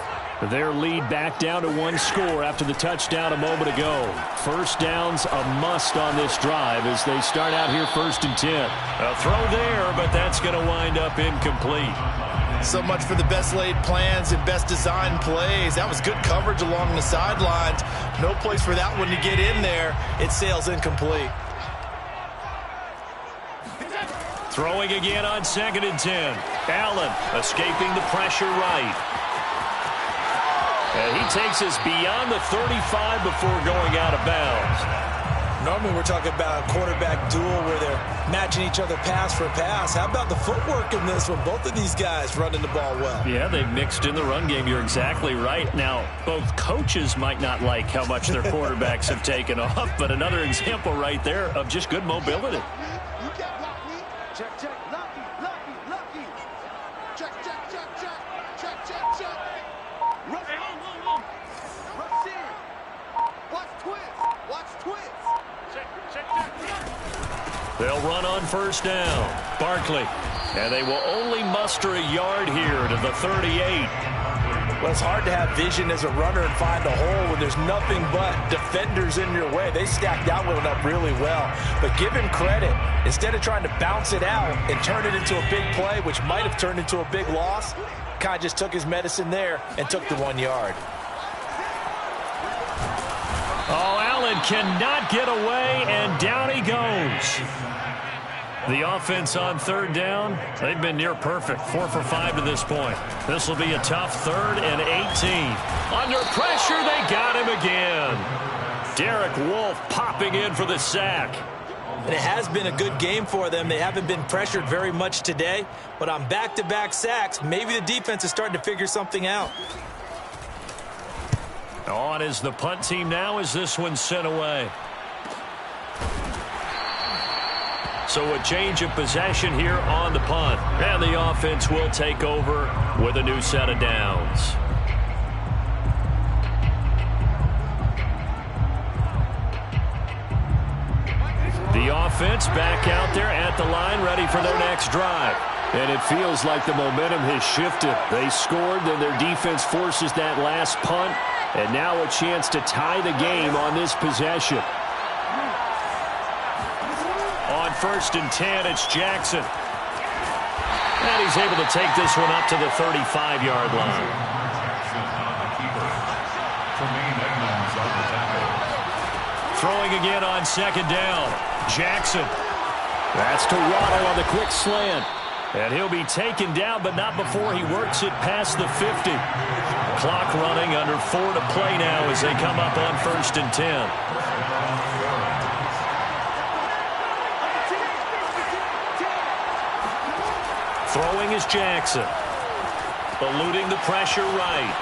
Their lead back down to 1 score after the touchdown a moment ago. First down's a must on this drive as they start out here 1st and 10. A throw there, but that's going to wind up incomplete. So much for the best laid plans and best designed plays. That was good coverage along the sidelines. No place for that one to get in there. It sails incomplete. Throwing again on 2nd and 10. Allen escaping the pressure right. And he takes us beyond the 35 before going out of bounds. Normally we're talking about a quarterback duel where they're matching each other pass for pass. How about the footwork in this one? Both of these guys running the ball well. Yeah, they've mixed in the run game. You're exactly right. Now, both coaches might not like how much their quarterbacks have taken off, but another example right there of just good mobility. Check, check, lucky, lucky, lucky. Check, check, check, check, check, check, check. Rush in. Watch twist. Watch twist. Check, check, check, check. They'll run on 1st down. Barkley. And they will only muster a yard here to the 38. Well, it's hard to have vision as a runner and find a hole when there's nothing but defenders in your way. They stacked that one up really well. But give him credit. Instead of trying to bounce it out and turn it into a big play, which might have turned into a big loss, Kai just took his medicine there and took the 1 yard. Oh, Allen cannot get away, and down he goes. The offense on 3rd down, they've been near perfect. 4 for 5 to this point. This will be a tough 3rd and 18. Under pressure, they got him again. Derek Wolfe popping in for the sack. And it has been a good game for them. They haven't been pressured very much today. But on back-to-back sacks, maybe the defense is starting to figure something out. On is the punt team now as this one's sent away. So a change of possession here on the punt. And the offense will take over with a new set of downs. The offense back out there at the line, ready for their next drive. And it feels like the momentum has shifted. They scored, then their defense forces that last punt. And now a chance to tie the game on this possession. On 1st and 10, it's Jackson. And he's able to take this one up to the 35-yard line. Throwing again on 2nd down. Jackson. That's to Waddle on the quick slant. And he'll be taken down, but not before he works it past the 50. Clock running, under 4 to play now as they come up on 1st and 10. Throwing is Jackson. Eluding the pressure right.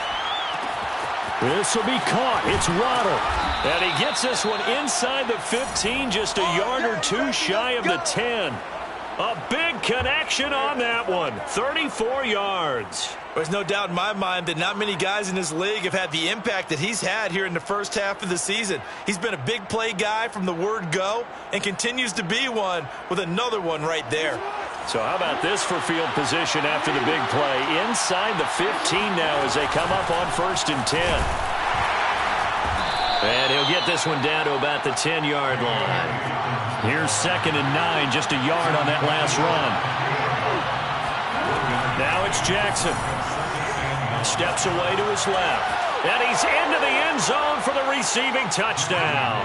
This will be caught. It's Waddle. And he gets this one inside the 15, just a yard or two shy of the 10. A big connection on that one. 34 yards. There's no doubt in my mind that not many guys in this league have had the impact that he's had here in the first half of the season. He's been a big play guy from the word go and continues to be one with another one right there. So how about this for field position after the big play? Inside the 15 now as they come up on 1st and 10. And he'll get this one down to about the 10-yard line. Here's 2nd and 9, just a yard on that last run. Now it's Jackson. Steps away to his left. And he's into the end zone for the receiving touchdown.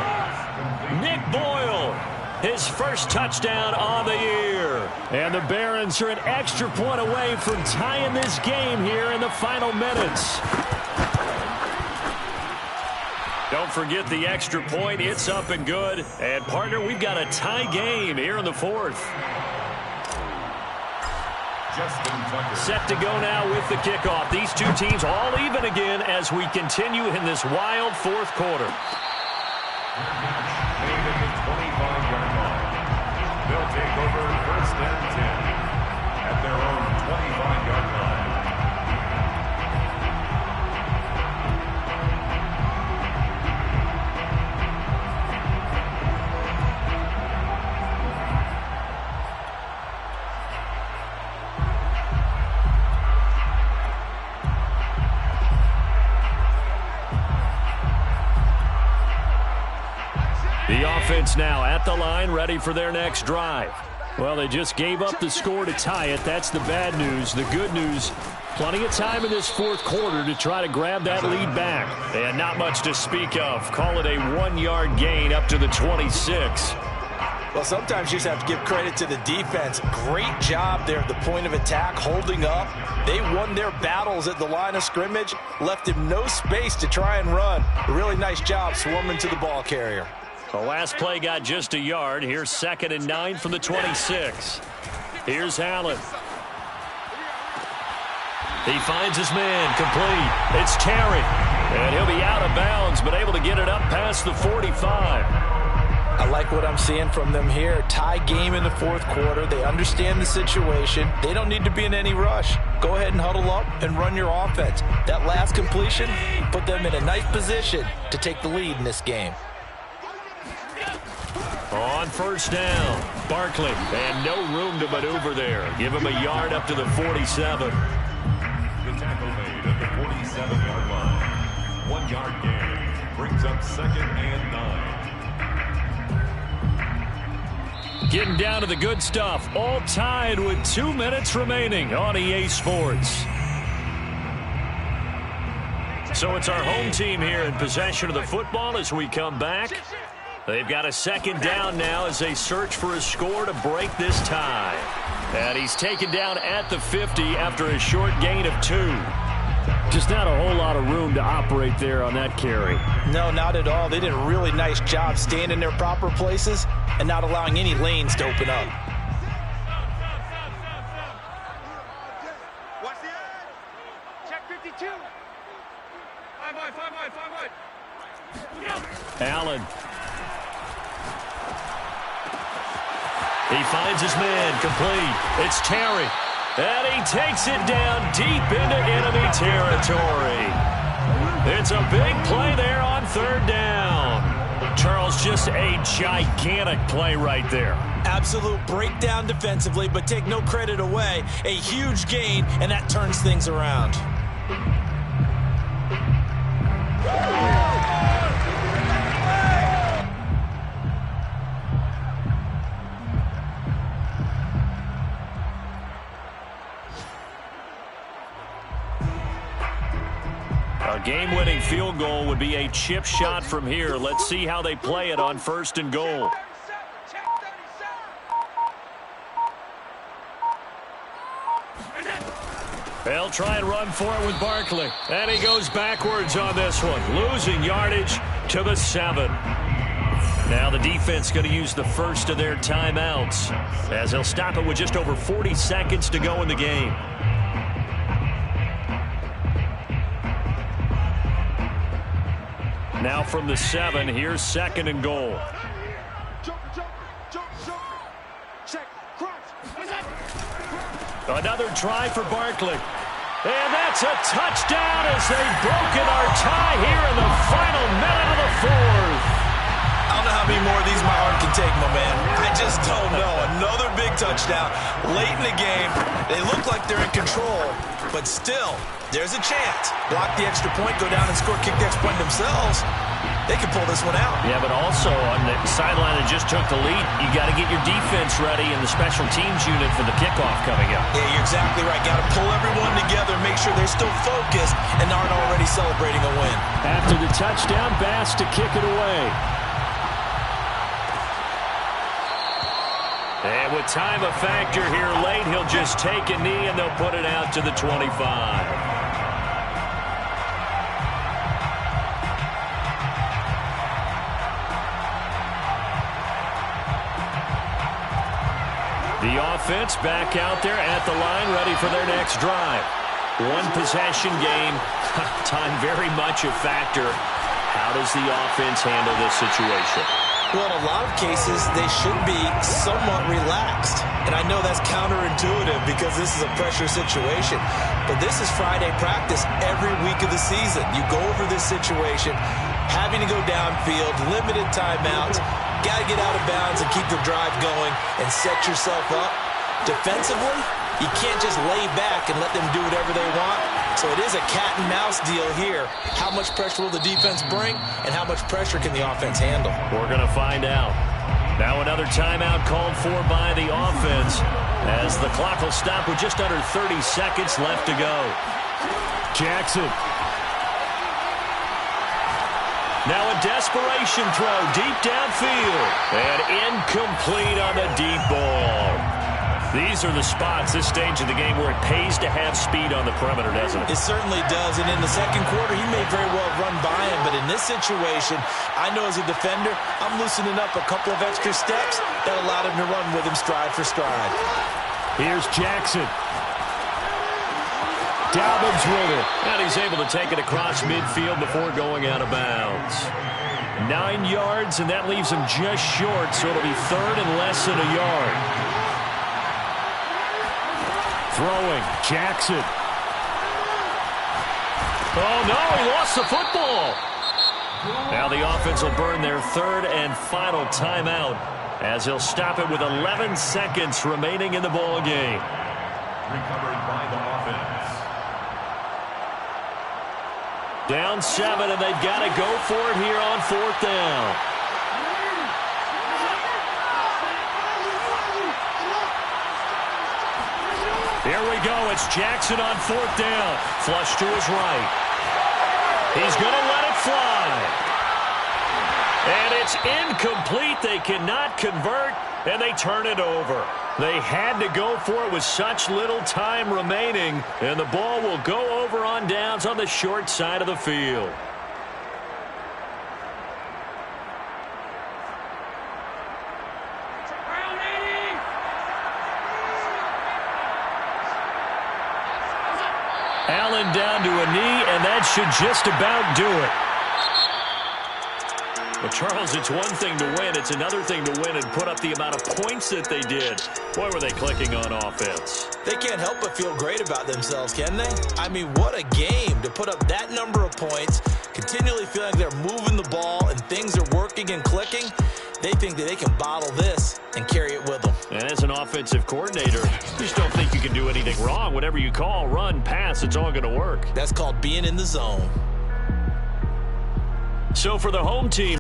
Nick Boyle, his first touchdown on the year. And the Barons are an extra point away from tying this game here in the final minutes. Don't forget the extra point. It's up and good. And, partner, we've got a tie game here in the 4th. Set to go now with the kickoff. These two teams all even again as we continue in this wild 4th quarter. They'll take over 1st and 10 at their own 25-yard line. The offense now at the line, ready for their next drive. Well, they just gave up the score to tie it. That's the bad news. The good news, plenty of time in this 4th quarter to try to grab that lead back. And not much to speak of. Call it a 1-yard gain up to the 26. Well, sometimes you just have to give credit to the defense. Great job there at the point of attack, holding up. They won their battles at the line of scrimmage, left him no space to try and run. A really nice job swarming to the ball carrier. The last play got just a yard. Here's 2nd and 9 from the 26. Here's Allen. He finds his man, complete. It's Terry. And he'll be out of bounds, but able to get it up past the 45. I like what I'm seeing from them here. Tie game in the 4th quarter. They understand the situation. They don't need to be in any rush. Go ahead and huddle up and run your offense. That last completion put them in a nice position to take the lead in this game. On 1st down, Barkley, and no room to maneuver there. Give him a yard up to the 47. The tackle made at the 47-yard line. 1-yard gain brings up 2nd and 9. Getting down to the good stuff. All tied with 2 minutes remaining on EA Sports. So it's our home team here in possession of the football as we come back. They've got a 2nd down now as they search for a score to break this tie. And he's taken down at the 50 after a short gain of 2. Just not a whole lot of room to operate there on that carry. No, not at all. They did a really nice job staying in their proper places and not allowing any lanes to open up. Watch the edge. Check 52. 5 wide, 5 wide, 5 wide. Allen. He finds his man, complete. It's Terry. And he takes it down deep into enemy territory. It's a big play there on third down. Charles, just a gigantic play right there. Absolute breakdown defensively, but take no credit away. A huge gain, and that turns things around. A game-winning field goal would be a chip shot from here. Let's see how they play it on first and goal. They'll try and run for it with Barkley. And he goes backwards on this one, losing yardage to the 7. Now the defense going to use the first of their timeouts as they'll stop it with just over 40 seconds to go in the game. Now from the 7, here's second and goal. Another try for Barkley. And that's a touchdown as they've broken our tie here in the final minute of the 4th. I don't know how many more of these my arm can take, my man. I just don't know. Another big touchdown late in the game. They look like they're in control, but still, there's a chance. Block the extra point, go down and score, kick the extra point themselves. They can pull this one out. Yeah, but also on the sideline that just took the lead, you got to get your defense ready and the special teams unit for the kickoff coming up. Yeah, you're exactly right. Got to pull everyone together, make sure they're still focused and aren't already celebrating a win. After the touchdown, Bass to kick it away. And with time a factor here late, he'll just take a knee and they'll put it out to the 25. The offense back out there at the line, ready for their next drive. One possession game, time very much a factor. How does the offense handle this situation? Well, in a lot of cases, they should be somewhat relaxed. And I know that's counterintuitive because this is a pressure situation. But this is Friday practice every week of the season. You go over this situation, having to go downfield, limited timeouts, got to get out of bounds and keep the drive going and set yourself up. Defensively, you can't just lay back and let them do whatever they want. So it is a cat and mouse deal here. How much pressure will the defense bring and how much pressure can the offense handle? We're going to find out. Now another timeout called for by the offense as the clock will stop with just under 30 seconds left to go. Jackson. Now a desperation throw deep downfield. And incomplete on the deep ball. These are the spots, this stage of the game, where it pays to have speed on the perimeter, doesn't it? It certainly does. And in the second quarter, he may very well run by him. But in this situation, I know as a defender, I'm loosening up a couple of extra steps that allowed him to run with him stride for stride. Here's Jackson. Dobbins with it. And he's able to take it across midfield before going out of bounds. 9 yards, and that leaves him just short, so it'll be third and less than a yard. Throwing, Jackson. Oh, no, he lost the football. Now the offense will burn their third and final timeout as he'll stop it with 11 seconds remaining in the ball game. Recovered by the offense. Down 7, and they've got to go for it here on fourth down. Here we go. It's Jackson on fourth down. Flush to his right. He's going to let it fly. And it's incomplete. They cannot convert, and they turn it over. They had to go for it with such little time remaining, and the ball will go over on down ball's on the short side of the field. Allen down to a knee, and that should just about do it. Well, Charles, it's one thing to win. It's another thing to win and put up the amount of points that they did. Boy, were they clicking on offense. They can't help but feel great about themselves, can they? I mean, what a game to put up that number of points, continually feeling like they're moving the ball and things are working and clicking. They think that they can bottle this and carry it with them. And as an offensive coordinator, you just don't think you can do anything wrong. Whatever you call, run, pass, it's all going to work. That's called being in the zone. So for the home team,